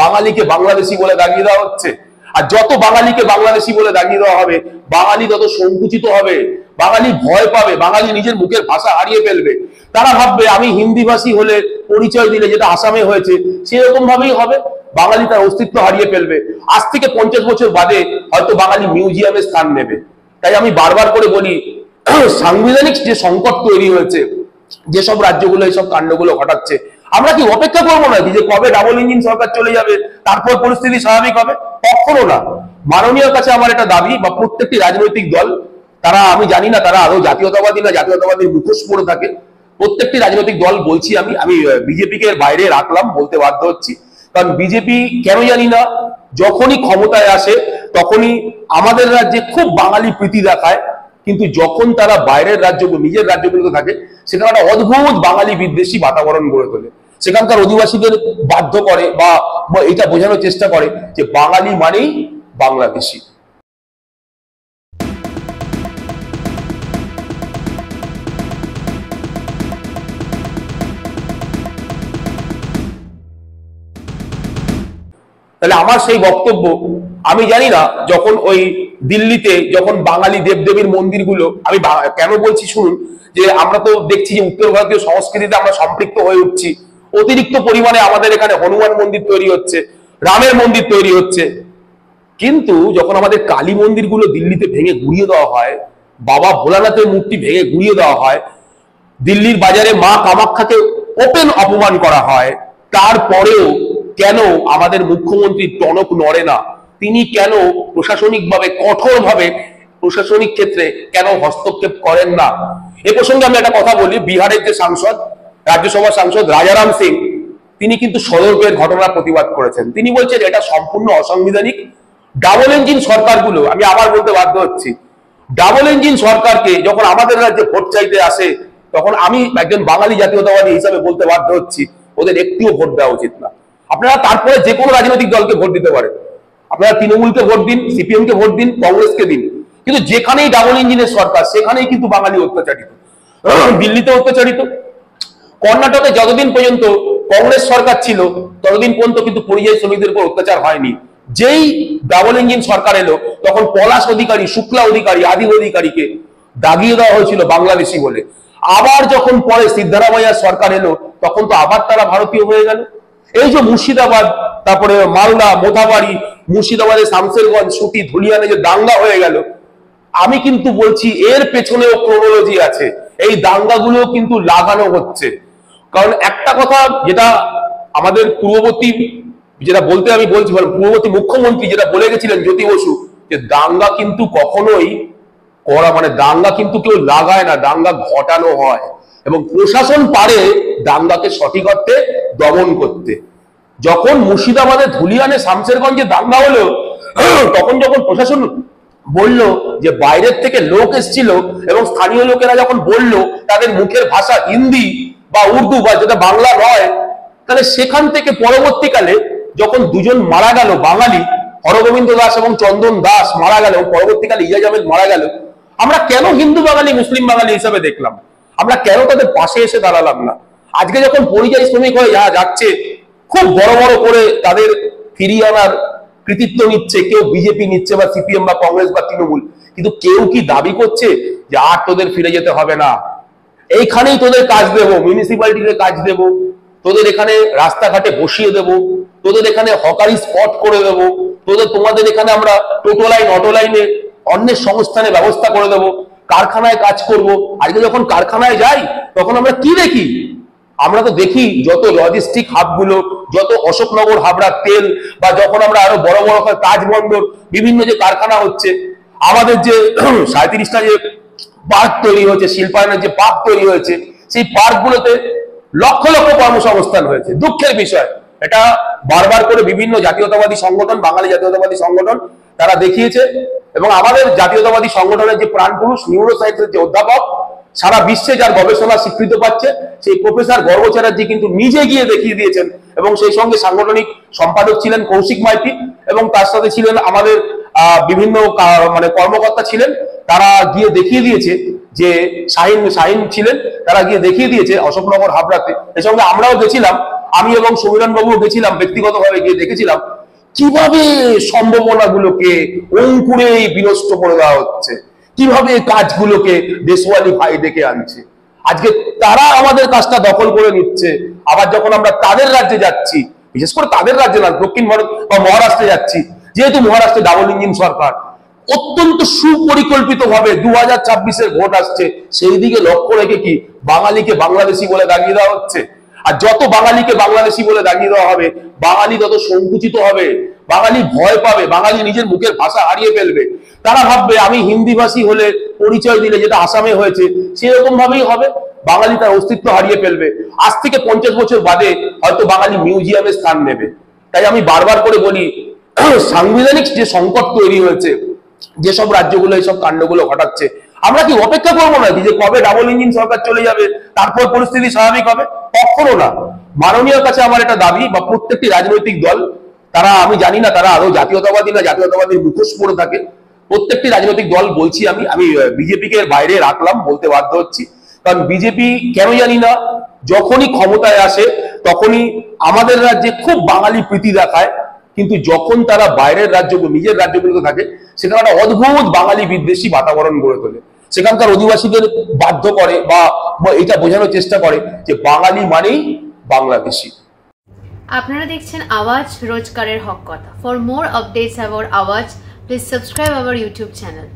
বাঙালিকে বাংলাদেশি বলে দাগিয়ে দেওয়া হচ্ছে। আর যত বাঙালিকে বাংলাদেশি বলে দাগিয়ে দেওয়া হবে, বাঙালি তত সংকুচিত হবে, বাঙালি ভয় পাবে, বাঙালি নিজের মুখের ভাষা হারিয়ে ফেলবে। তারা ভাববে আমি হিন্দিভাষী হলে পরিচয় দিলে, যেটা আসামে হয়েছে সেরকম ভাবেই হবে, বাঙালি তার অস্তিত্ব হারিয়ে ফেলবে। আজ থেকে 50 বছর বাদে হয়তো বাঙালি মিউজিয়ামে স্থান নেবে। তাই আমি বারবার করে বলি, সাংবিধানিক যে সংকট তৈরি হয়েছে, যেসব রাজ্যগুলো এইসব কাণ্ডগুলো ঘটাচ্ছে, আমরা কি অপেক্ষা করবো নাকি যে কবে ডাবল ইঞ্জিন সরকার চলে যাবে তারপর পরিস্থিতি স্বাভাবিক হবে? কখনো না। মাননীয় কাছে আমার এটা দাবি, বা প্রত্যেকটি রাজনৈতিক দল, তারা, আমি জানি না তারা আদৌ জাতীয়তাবাদী না জাতীয়তাবাদীর মুখোশ পরে থাকে, প্রত্যেকটি রাজনৈতিক দল বলছি আমি বিজেপিকে বাইরে রাখলাম, বলতে বাধ্য হচ্ছি, কারণ বিজেপি কেন জানি না যখনই ক্ষমতায় আসে তখনই আমাদের রাজ্যে খুব বাঙালি প্রীতি দেখায়, কিন্তু যখন তারা বাইরের রাজ্যগুলো, নিজের রাজ্যগুলোতে থাকে, সেখানে একটা অদ্ভুত বাঙালি বিদ্বেষী বাতাবরণ গড়ে তোলে। সেখানকার অধিবাসীদের বাধ্য করে বা এটা বোঝানোর চেষ্টা করে যে বাঙালি মানেই বাংলাদেশি। তাহলে আমার সেই বক্তব্য, আমি জানি না যখন ওই দিল্লিতে যখন বাঙালি দেবদেবীর মন্দিরগুলো, আমি কেন বলছি শুনুন, যে আমরা তো দেখছি যে উত্তর ভারতীয় সংস্কৃতিতে আমরা সম্পৃক্ত হয়ে উঠছি, অতিরিক্ত পরিমাণে আমাদের এখানে হনুমান মন্দির তৈরি হচ্ছে, রামের মন্দির তৈরি হচ্ছে, কিন্তু যখন আমাদের কালী মন্দিরগুলো দিল্লিতে ভেঙে গুড়িয়ে দেওয়া হয়, বাবা ভোলানাথের মূর্তি ভেঙে গুড়িয়ে দেওয়া হয়, দিল্লির বাজারে মা কামাখ্যাকে ওপেন অপমান করা হয়, তারপরেও কেন আমাদের মুখ্যমন্ত্রী টনক নড়ে না? তিনি কেন প্রশাসনিকভাবে, কঠোরভাবে প্রশাসনিক ক্ষেত্রে কেন হস্তক্ষেপ করেন না? এ প্রসঙ্গে আমি একটা কথা বলি, বিহারের যে সাংসদ, রাজ্যসভার সাংসদ রাজারাম সিং, তিনি কিন্তু সদর্পের ঘটনার প্রতিবাদ করেছেন। তিনি বলছেন এটা সম্পূর্ণ অসাংবিধানিক। ডাবল ইঞ্জিন সরকারগুলো, আমি আবার বলতে বাধ্য হচ্ছি, ডাবল ইঞ্জিন সরকারকে যখন আমাদের রাজ্যে ভোট চাইতে আসে, তখন আমি একজন বাঙালি জাতীয়তাবাদী হিসাবে বলতে বাধ্য হচ্ছি, ওদের একটিও ভোট দেওয়া উচিত না। আপনারা তারপরে যে কোনো রাজনৈতিক দলকে ভোট দিতে পারেন, আপনারা তৃণমূলকে ভোট দিন, সিপিএম কে ভোট দিন, কংগ্রেসকে দিন, কিন্তু যেখানেই ডাবল ইঞ্জিনের সরকার সেখানেই কিন্তু বাঙালি অত্যাচারিত। দিল্লিতে অত্যাচারিত, কর্ণাটকে যতদিন পর্যন্ত কংগ্রেস সরকার ছিল ততদিন পর্যন্ত কিন্তু পরিযায়ী শ্রমিকদের উপর অত্যাচার হয়নি। যেই ডাবল ইঞ্জিন সরকার এলো তখন পলাশ অধিকারী, শুক্লা অধিকারী, আদি অধিকারীকে দাগিয়ে দেওয়া হয়েছিল বাংলাদেশি বলে। আবার যখন পরে সিদ্ধারামাইয়ার সরকার এলো তখন তো আবার তারা ভারতীয় হয়ে গেল। এই যে মুর্শিদাবাদ, তারপরে মালদা, মোথাবাড়ি, মুর্শিদাবাদের শামসেরগঞ্জ, সুটি, ধুলিয়ানে যে দাঙ্গা হয়ে গেল, আমি কিন্তু বলছি এর পেছনেও ক্রোনোলজি আছে। এই দাঙ্গাগুলো কিন্তু লাগানো হচ্ছে। কারণ একটা কথা যেটা আমাদের পূর্ববর্তী, যেটা বলতে আমি বলছি, পূর্ববর্তী মুখ্যমন্ত্রী যেটা বলে গেছিলেন জ্যোতি বসু, যে দাঙ্গা কিন্তু কখনোই করা, মানে দাঙ্গা কিন্তু কেউ লাগায় না, দাঙ্গা ঘটানো হয়, এবং প্রশাসন পারে দাঙ্গাকে সঠিক অর্থে দমন করতে। যখন মুর্শিদাবাদে ধুলিয়ানে শামসেরগঞ্জে দাঙ্গা হলো, তখন যখন প্রশাসন বলল যে বাইরের থেকে লোক এসেছিল, এবং স্থানীয় লোকেরা যখন বলল তাদের মুখের ভাষা হিন্দি বা উর্দু, বা যেটা বাংলা নয়, তাহলে সেখান থেকে পরবর্তীকালে যখন দুজন মারা গেল বাঙালি, হরগোবিন্দ দাস এবং চন্দন দাস মারা গেল, পরবর্তীকালে ইজাজ আহমেদ মারা গেল, আমরা কেন হিন্দু বাঙালি মুসলিম বাঙালি হিসাবে দেখলাম? আমরা কেন তাদের পাশে এসে দাঁড়ালাম না? আজকে যখন পরিযায়ী শ্রমিক হয়ে যাচ্ছে, খুব বড় বড় করে তাদের ফিরিয়ে আনার কৃতিত্ব নিচ্ছে, কেউ বিজেপি নিচ্ছে বা সিপিএম বা কংগ্রেস বা তৃণমূল, কিন্তু কেউ কি দাবি করছে যে আর তোদের ফিরে যেতে হবে না, এইখানেই তোদের কাজ দেব, মিউনিসিপ্যালিটিতে কাজ দেব, তোদের এখানে রাস্তাঘাটে বসিয়ে দেব, তোদের এখানে হকারি স্পট করে দেব, তোমাদের এখানে আমরা টোটো লাইন, অটো লাইনে অন্যের সংস্থানের ব্যবস্থা করে দেব, কারখানায় কাজ করব। আজকে যখন কারখানায় যাই তখন আমরা কি দেখি? আমরা তো দেখি যত লজিস্টিক হাবগুলো, যত অশোকনগর হাবড়া তেল, বা যখন আমরা আরো বড় বড় কাজ বন্দর, বিভিন্ন যে কারখানা হচ্ছে, আমাদের যে 37টা যে পার্ক তৈরি হয়েছে, শিল্পায়নের যে পার্ক তৈরি হয়েছে, সেই পার্কগুলোতে লক্ষ লক্ষ কর্মসংস্থান হয়েছে। দুঃখের বিষয়, এটা বারবার করে বিভিন্ন জাতীয়তাবাদী সংগঠন, বাঙালি জাতীয়তাবাদী সংগঠন তারা দেখিয়েছে, এবং আমাদের জাতীয়তাবাদী সংগঠনের যে প্রাণপুরুষ, নিউরো সায়েন্সের যে অধ্যাপক, সারা বিশ্বে যার গবেষণা স্বীকৃত পাচ্ছে, সেই প্রফেসর গর্গ চ্যাটার্জি কিন্তু নিজে গিয়ে দেখিয়ে দিয়েছেন, এবং সেই সঙ্গে সাংগঠনিক সম্পাদক ছিলেন কৌশিক মাইতি, এবং তার সাথে ছিলেন আমাদের বিভিন্ন মানে কর্মকর্তা ছিলেন, তারা গিয়ে দেখিয়ে দিয়েছে যে শাহিন ছিলেন, তারা গিয়ে দেখিয়ে দিয়েছে অশোকনগর হাবড়াতে। এর সঙ্গে আমরাও গেছিলাম। আমি এবং সমীরণ বাবু গেছিলাম, ব্যক্তিগতভাবে গিয়ে দেখেছিলাম কিভাবে সম্ভাবনাগুলোকে অঙ্কুরে বিনষ্ট করে দেওয়া হচ্ছে, কিভাবে কাজগুলোকে দেশওয়ালি ভাই ডেকে আনছে। আজকে তারা আমাদের কাজটা দখল করে নিচ্ছে, আবার যখন আমরা তাদের রাজ্যে যাচ্ছি, বিশেষ করে তাদের রাজ্যে না, দক্ষিণ ভারত বা মহারাষ্ট্রে যাচ্ছি, যেহেতু মহারাষ্ট্রে ডাবল ইঞ্জিন সরকার, অত্যন্ত সুপরিকল্পিত ভাবে 2026-এর ভোট আসছে, সেই দিকে লক্ষ্য রেখে কি বাঙালিকে বাংলাদেশি বলে দাগিয়ে দেওয়া হচ্ছে। আর যত বাঙালিকে বাংলাদেশি বলে দাগিয়ে দেওয়া হবে, বাঙালি তত সংকুচিত হবে, বাঙালি ভয় পাবে, বাঙালি নিজের মুখের ভাষা হারিয়ে ফেলবে। তারা ভাববে আমি হিন্দি ভাষী হলে পরিচয় দিলে, যেটা আসামে হয়েছে সেরকম ভাবেই হবে, বাঙালি তার অস্তিত্ব হারিয়ে ফেলবে। আজ থেকে 50 বছর বাদে হয়তো বাঙালি মিউজিয়ামে স্থান নেবে। তাই আমি বারবার করে বলি, সাংবিধানিক যে সংকট তৈরি হয়েছে, যেসব রাজ্যগুলো এইসব কাণ্ডগুলো ঘটাচ্ছে, আমরা কি অপেক্ষা করবো নাকি যে কবে ডাবল ইঞ্জিন সরকার চলে যাবে তারপর পরিস্থিতি স্বাভাবিক হবে? কখনো না। মাননীয় কাছে আমার এটা দাবি, বা প্রত্যেকটি রাজনৈতিক দল, তারা, আমি জানি না তারা আদৌ জাতীয়তাবাদী না জাতীয়তাবাদীর মুখোশ পরে থাকে, প্রত্যেকটি রাজনৈতিক দল বলছি, আমি বিজেপিকে বাইরে রাখলাম, বলতে বাধ্য হচ্ছি, কারণ বিজেপি কেন জানি না যখনই ক্ষমতায় আসে তখনই আমাদের রাজ্যে খুব বাঙালি প্রীতি দেখায়, কিন্তু যখন তারা বাইরের রাজ্যগুলো, নিজের রাজ্যগুলোতে থাকে, সেখানে একটা অদ্ভুত বাঙালি বিদ্বেষী বাতাবরণ গড়ে তোলে। সেখানকার অধিবাসীদের বাধ্য করে বা এটা বোঝানোর চেষ্টা করে যে বাঙালি মানেই বাংলাদেশি। আপনারা দেখছেন আওয়াজ, রোজকারের হক কথা। ফর মোর আপডেটস অ্যাবাউট আওয়াজ, please subscribe our YouTube channel.